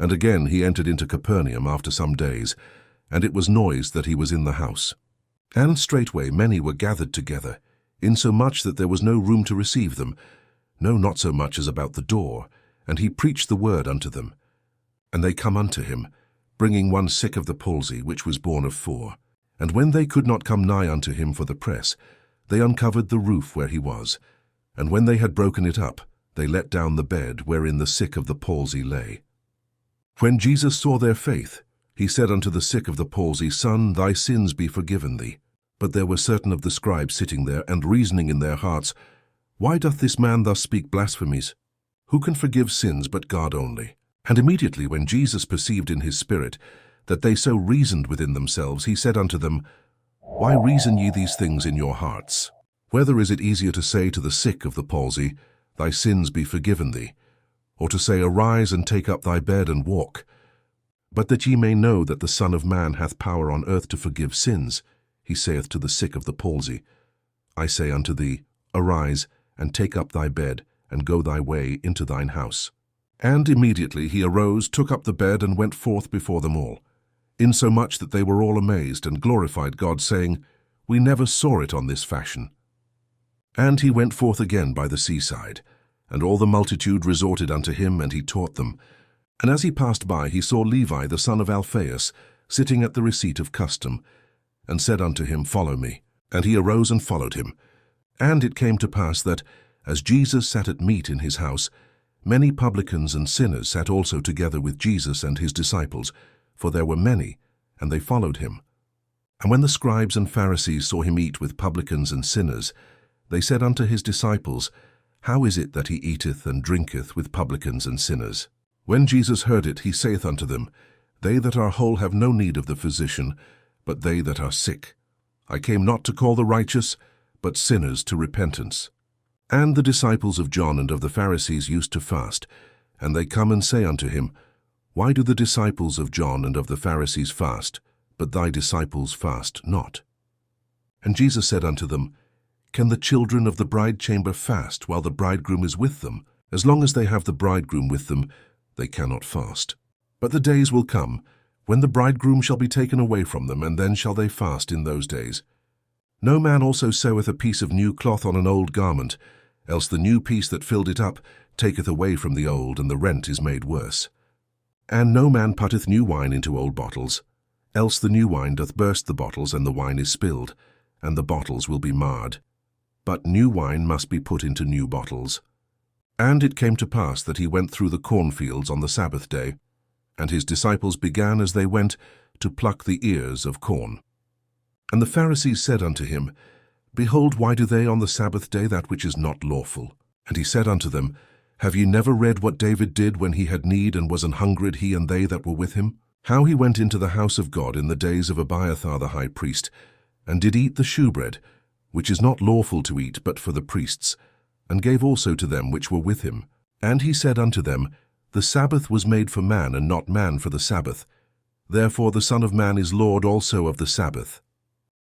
And again he entered into Capernaum after some days, and it was noised that he was in the house. And straightway many were gathered together, insomuch that there was no room to receive them, no, not so much as about the door, and he preached the word unto them. And they come unto him, bringing one sick of the palsy, which was borne of 4. And when they could not come nigh unto him for the press, they uncovered the roof where he was. And when they had broken it up, they let down the bed wherein the sick of the palsy lay. When Jesus saw their faith, he said unto the sick of the palsy, Son, thy sins be forgiven thee. But there were certain of the scribes sitting there, and reasoning in their hearts, Why doth this man thus speak blasphemies? Who can forgive sins but God only? And immediately when Jesus perceived in his spirit that they so reasoned within themselves, he said unto them, Why reason ye these things in your hearts? Whether is it easier to say to the sick of the palsy, Thy sins be forgiven thee, or to say, Arise and take up thy bed and walk? But that ye may know that the Son of Man hath power on earth to forgive sins, he saith to the sick of the palsy, I say unto thee, Arise, and take up thy bed, and go thy way into thine house. And immediately he arose, took up the bed, and went forth before them all, insomuch that they were all amazed, and glorified God, saying, We never saw it on this fashion. And he went forth again by the seaside, and all the multitude resorted unto him, and he taught them. And as he passed by, he saw Levi the son of Alphaeus sitting at the receipt of custom, and said unto him, Follow me. And he arose and followed him. And it came to pass that, as Jesus sat at meat in his house, many publicans and sinners sat also together with Jesus and his disciples, for there were many, and they followed him. And when the scribes and Pharisees saw him eat with publicans and sinners, they said unto his disciples, How is it that he eateth and drinketh with publicans and sinners? When Jesus heard it, he saith unto them, They that are whole have no need of the physician, but they that are sick. I came not to call the righteous, but sinners to repentance. And the disciples of John and of the Pharisees used to fast, and they come and say unto him, Why do the disciples of John and of the Pharisees fast, but thy disciples fast not? And Jesus said unto them, Can the children of the bridechamber fast while the bridegroom is with them? As long as they have the bridegroom with them, they cannot fast. But the days will come, when the bridegroom shall be taken away from them, and then shall they fast in those days. No man also seweth a piece of new cloth on an old garment, else the new piece that filled it up taketh away from the old, and the rent is made worse. And no man putteth new wine into old bottles, else the new wine doth burst the bottles, and the wine is spilled, and the bottles will be marred. But new wine must be put into new bottles. And it came to pass that he went through the cornfields on the Sabbath day, and his disciples began as they went to pluck the ears of corn. And the Pharisees said unto him, Behold, why do they on the Sabbath day that which is not lawful? And he said unto them, Have ye never read what David did when he had need and was an hungred, he and they that were with him? How he went into the house of God in the days of Abiathar the high priest, and did eat the shewbread, which is not lawful to eat but for the priests, and gave also to them which were with him. And he said unto them, The Sabbath was made for man, and not man for the Sabbath. Therefore the Son of Man is Lord also of the Sabbath.